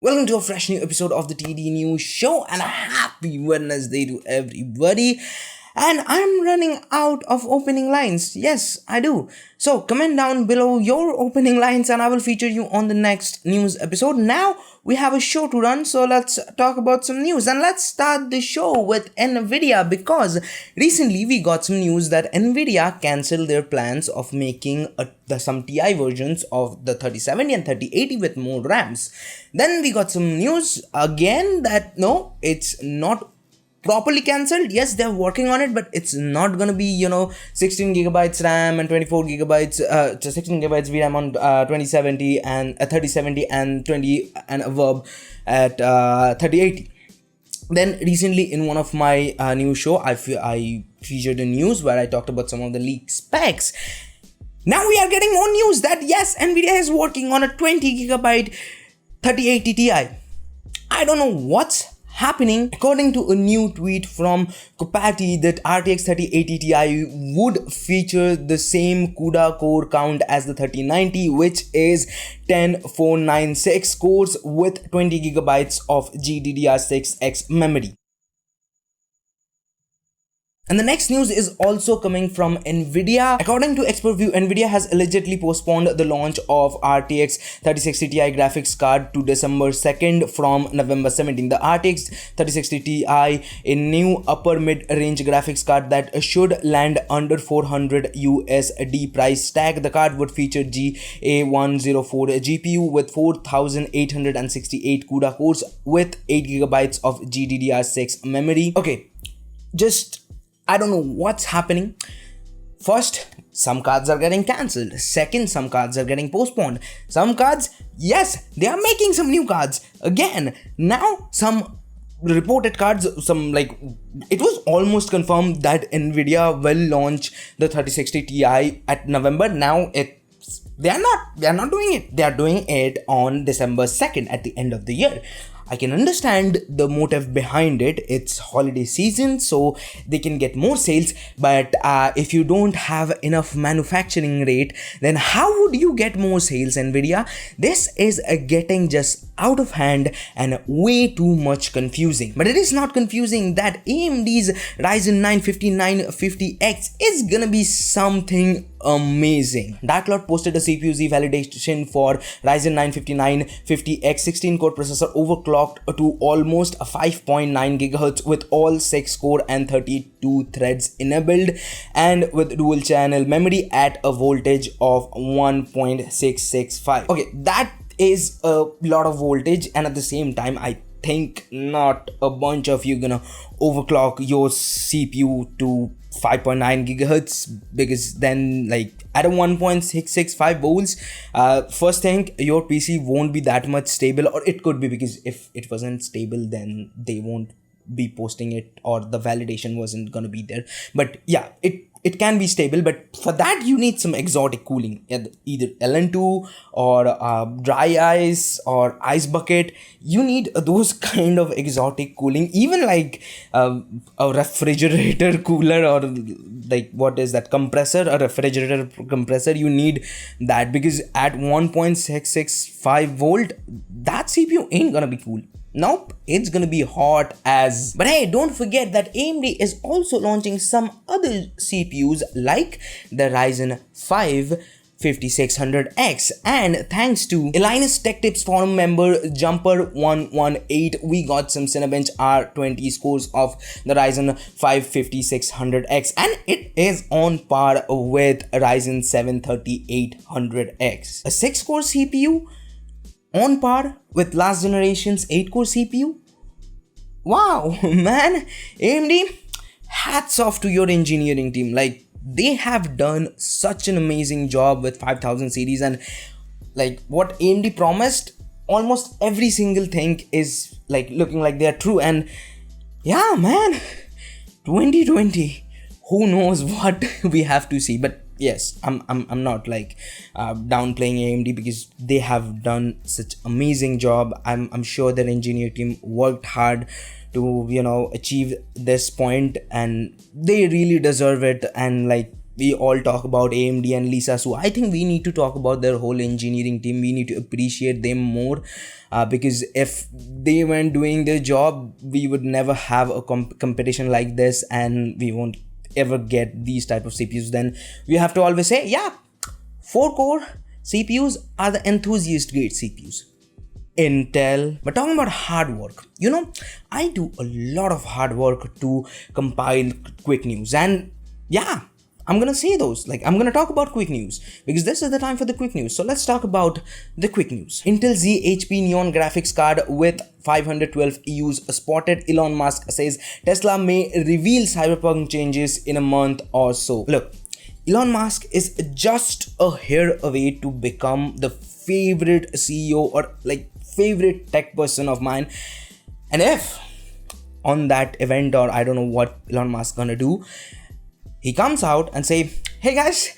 Welcome to a fresh new episode of the TD News Show and a happy Wednesday to everybody. And I'm running out of opening lines. Yes, I do. So comment down below your opening lines and I will feature you on the next news episode. Now we have a show to run, so let's talk about some news. And let's start the show with Nvidia, because recently we got some news that Nvidia cancelled their plans of making some TI versions of the 3070 and 3080 with more RAMs. Then we got some news again that no, it's not properly cancelled. Yes, they're working on it, but it's not gonna be 16 gigabytes RAM and 24 gigabytes 16 gigabytes VRAM on 2070 and 3070 and 20 and above at 3080. Then recently in one of my news show, I featured a news where I talked about some of the leaked specs. Now we are getting more news that yes, Nvidia is working on a 20 gigabyte 3080 Ti. I don't know what's happening. According to a new tweet from Kopati, that RTX 3080 Ti would feature the same CUDA core count as the 3090, which is 10496 cores with 20 gigabytes of GDDR6X memory. And the next news is also coming from Nvidia. According to ExpertView, Nvidia has allegedly postponed the launch of RTX 3060 Ti graphics card to December 2nd from November 17. The RTX 3060 Ti, a new upper mid-range graphics card that should land under 400 USD price tag. The card would feature GA104 GPU with 4868 CUDA cores with 8 gigabytes of GDDR6 memory. Okay, I don't know what's happening. First, some cards are getting cancelled. Second, some cards are getting postponed. Some cards, yes, they are making some new cards. Again, now some reported cards, it was almost confirmed that Nvidia will launch the 3060 Ti at November. Now they are not doing it. They are doing it on December 2nd at the end of the year. I can understand the motive behind it. It's holiday season, so they can get more sales. But if you don't have enough manufacturing rate, then how would you get more sales, Nvidia? This is getting just out of hand and way too much confusing. But it is not confusing that AMD's Ryzen 9 5950X is gonna be something amazing. Darklord posted a CPU Z validation for Ryzen 9 5950X 16-core processor overclocked to almost 5.9 GHz with all 6 core and 32 threads enabled, and with dual channel memory at a voltage of 1.665. Okay, that is a lot of voltage, and at the same time I think not a bunch of you gonna overclock your CPU to 5.9 gigahertz, because then at a 1.665 volts, first thing, your PC won't be that much stable, or it could be, because if it wasn't stable then they won't be posting it, or the validation wasn't gonna be there. But yeah, it can be stable, but for that you need some exotic cooling, either LN2 or dry ice or ice bucket. You need those kind of exotic cooling, even a refrigerator cooler, or what is that, compressor, a refrigerator compressor. You need that, because at 1.665 volt that CPU ain't gonna be cool. Nope, it's gonna be hot as. But hey, don't forget that AMD is also launching some other CPUs like the Ryzen 5 5600X, and thanks to Linus Tech Tips forum member Jumper118, we got some Cinebench R20 scores of the Ryzen 5 5600X, and it is on par with Ryzen 7 3800X. A 6-core CPU on par with last generation's 8-core CPU. Wow, man, AMD, hats off to your engineering team. They have done such an amazing job with 5000 series, and what AMD promised, almost every single thing is looking like they're true. And yeah, man, 2020, who knows what we have to see. But yes, I'm not downplaying AMD, because they have done such amazing job. I'm sure their engineer team worked hard to achieve this point, and they really deserve it. And we all talk about AMD and Lisa Su. I think we need to talk about their whole engineering team. We need to appreciate them more, because if they weren't doing their job, we would never have a competition like this, and we won't ever get these type of CPUs. Then we have to always say, yeah, 4-core CPUs are the enthusiast grade CPUs. Intel. But talking about hard work, you know, I do a lot of hard work to compile quick news, and yeah, I'm gonna say those, like I'm gonna talk about quick news because this is the time for the quick news. So let's talk about the quick news. Intel ZHP Neon graphics card with 512 EUs spotted. Elon Musk says Tesla may reveal Cyberpunk changes in a month or so. Look, Elon Musk is just a hair away to become the favorite CEO or like favorite tech person of mine. And if on that event, or I don't know what Elon Musk gonna do, he comes out and say, hey guys,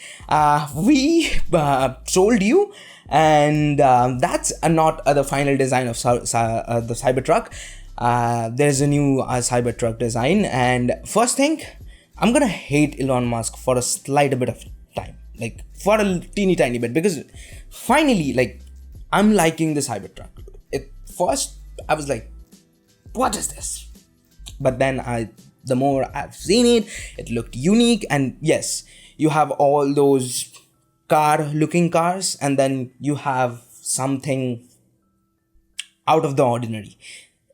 we trolled you, and that's not the final design of the Cybertruck. There's a new Cybertruck design, and first thing, I'm gonna hate Elon Musk for a slight bit of time, like for a teeny tiny bit, because finally, like, I'm liking the Cybertruck. At first, I was like, what is this? But then the more I've seen it, it looked unique, and yes, you have all those car-looking cars, and then you have something out of the ordinary.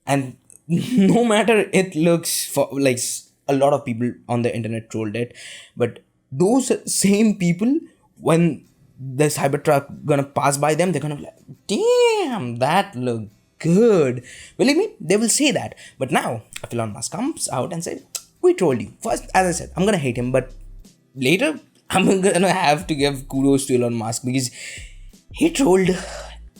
And no matter it looks for like a lot of people on the internet trolled it, but those same people, when the Cybertruck gonna pass by them, they're gonna be like, damn, that looked good. Believe me, they will say that. But now, if Elon Musk comes out and says, we trolled you. First, as I said, I'm gonna hate him, but later, I'm gonna have to give kudos to Elon Musk because he trolled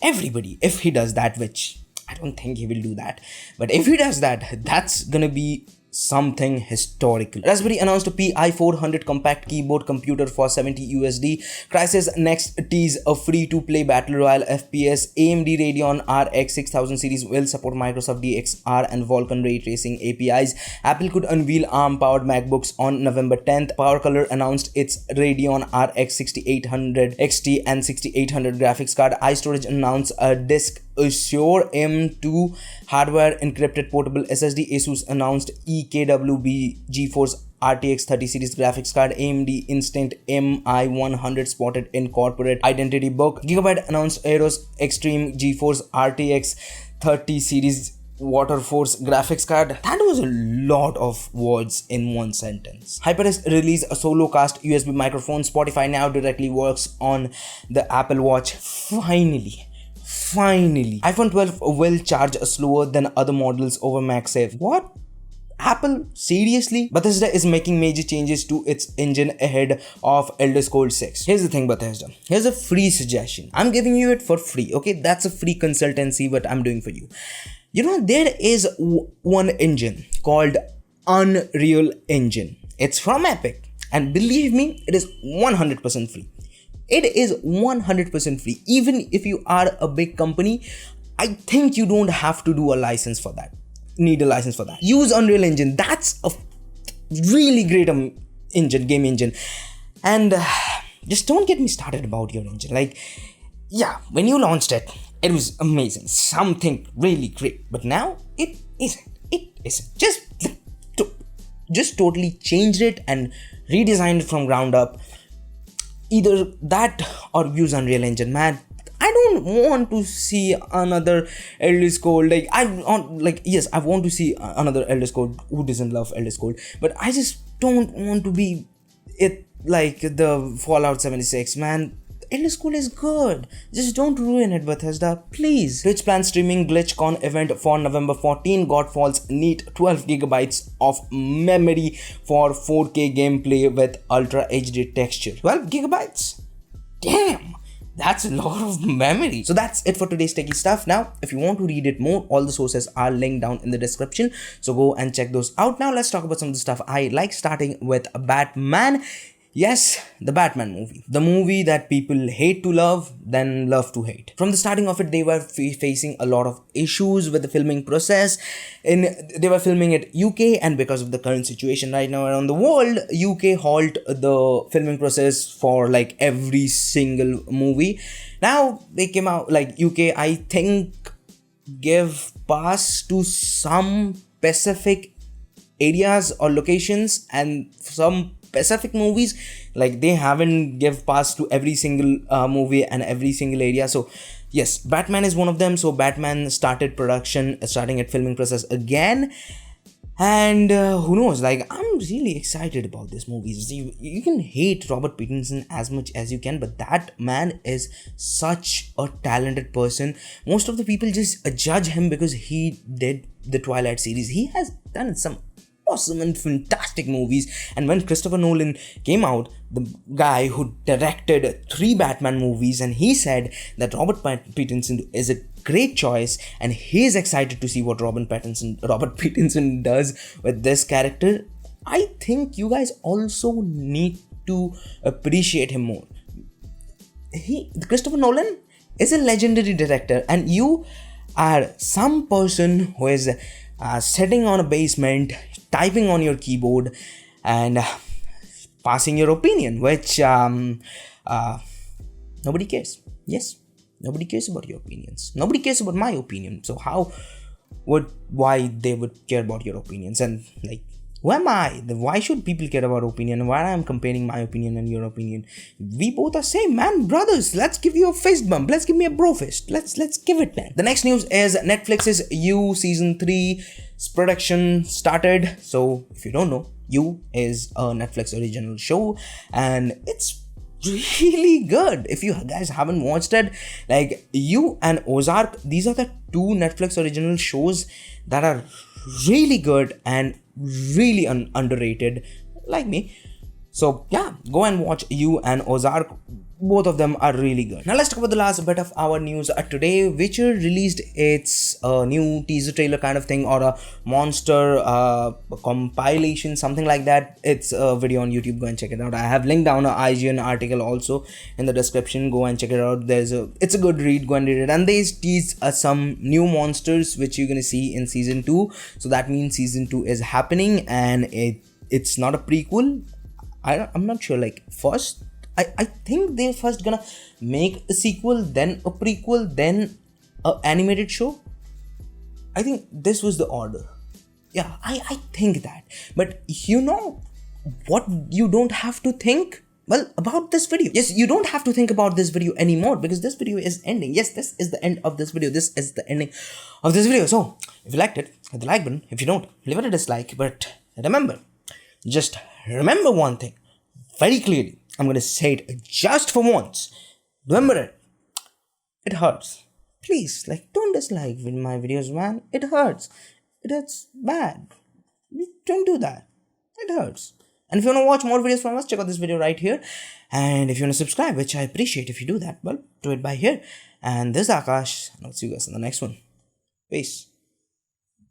everybody. If he does that, which I don't think he will do that, but if he does that, that's gonna be something historical. Raspberry announced a Pi400 compact keyboard computer for $70 Crysis next tease a free-to-play battle royale FPS. AMD Radeon RX 6000 series will support Microsoft DXR and Vulkan ray tracing APIs. Apple could unveil ARM-powered MacBooks on November 10th. PowerColor announced its Radeon RX 6800 XT and 6800 graphics card. iStorage announced a diskAshur M2 hardware encrypted portable SSD. ASUS announced EKWB GeForce RTX 30 series graphics card. AMD Instinct MI100 spotted in corporate identity book. GIGABYTE announced AORUS XTREME GeForce RTX 30 series WATERFORCE graphics card. That was a lot of words in one sentence. HyperX released a solo cast USB microphone. Spotify now directly works on the Apple Watch. Finally, iPhone 12 will charge slower than other models over MagSafe. What? Apple? Seriously? Bethesda is making major changes to its engine ahead of Elder Scrolls 6. Here's the thing, Bethesda. Here's a free suggestion. I'm giving you it for free, okay? That's a free consultancy what I'm doing for you. You know, there is one engine called Unreal Engine. It's from Epic. And believe me, it is 100% free. It is 100% free. Even if you are a big company, I think you don't have to do a license for that. Need a license for that. Use Unreal Engine. That's a really great game engine. And just don't get me started about your engine. Like, yeah, when you launched it, it was amazing. Something really great. But now, it isn't. It isn't. Just totally changed it and redesigned it from ground up. Either that or use Unreal Engine, man. I don't want to see another Elder Scrolls. Yes, I want to see another Elder Scrolls. Who doesn't love Elder Scrolls? But I just don't want to be it like the Fallout 76, man. Elder Scrolls is good. Just don't ruin it, Bethesda, please. Twitch plans streaming GlitchCon event for November 14. Godfalls need 12 GB of memory for 4K gameplay with Ultra HD texture. 12 GB? Damn! That's a lot of memory. So that's it for today's techie stuff. Now, if you want to read it more, all the sources are linked down in the description. So go and check those out. Now, let's talk about some of the stuff I like, starting with Batman. Yes, the Batman movie. The movie that people hate to love, then love to hate. From the starting of it, they were facing a lot of issues with the filming process. They were filming at UK, and because of the current situation right now around the world, UK halt the filming process for like every single movie. Now they came out like UK, I think, give pass to some specific areas or locations, and some specific movies like they haven't give pass to every single movie and every single area. So yes, Batman is one of them. So Batman starting at filming process again, and who knows, like I'm really excited about this movie. You can hate Robert Pattinson as much as you can, but that man is such a talented person. Most of the people just judge him because he did the Twilight series. He has done some awesome and fantastic movies, and when Christopher Nolan came out, the guy who directed 3 Batman movies, and he said that Robert Pattinson is a great choice, and he's excited to see what Robert Pattinson does with this character. I think you guys also need to appreciate him more. Christopher Nolan is a legendary director, and you are some person who is sitting on a basement, typing on your keyboard, and passing your opinion, which nobody cares. Yes, nobody cares about your opinions. Nobody cares about my opinion. So why they would care about your opinions? And like, who am I? Why should people care about opinion? Why I'm comparing my opinion and your opinion? We both are same, man, brothers. Let's give you a fist bump. Let's give me a bro fist. Let's give it, man. The next news is Netflix's You season 3 production started. So if you don't know, You is a Netflix original show, and it's really good. If you guys haven't watched it, like You and Ozark, these are the 2 Netflix original shows that are really good and really underrated, like me. So yeah, go and watch You and Ozark. Both of them are really good. Now let's talk about the last bit of our news today. Witcher released its new teaser trailer kind of thing, or a monster compilation, something like that. It's a video on YouTube. Go and check it out. I have linked down an IGN article also in the description. Go and check it out. It's a good read. Go and read it. And they teased some new monsters which you're gonna see in season 2. So that means season 2 is happening, and it's not a prequel. I'm not sure. Like first, I think they're first gonna make a sequel, then a prequel, then an animated show. I think this was the order. Yeah, I think that. But you know what you don't have to think? Well, about this video. Yes, you don't have to think about this video anymore, because this video is ending. Yes, this is the end of this video. This is the ending of this video. So, if you liked it, hit the like button. If you don't, leave it a dislike. But remember, just remember one thing very clearly. I'm going to say it just for once. Remember it. It hurts. Please, like, don't dislike my videos, man. It hurts. It hurts bad. Don't do that. It hurts. And if you want to watch more videos from us, check out this video right here. And if you want to subscribe, which I appreciate if you do that, well, do it by here. And this is Akash, and I'll see you guys in the next one. Peace.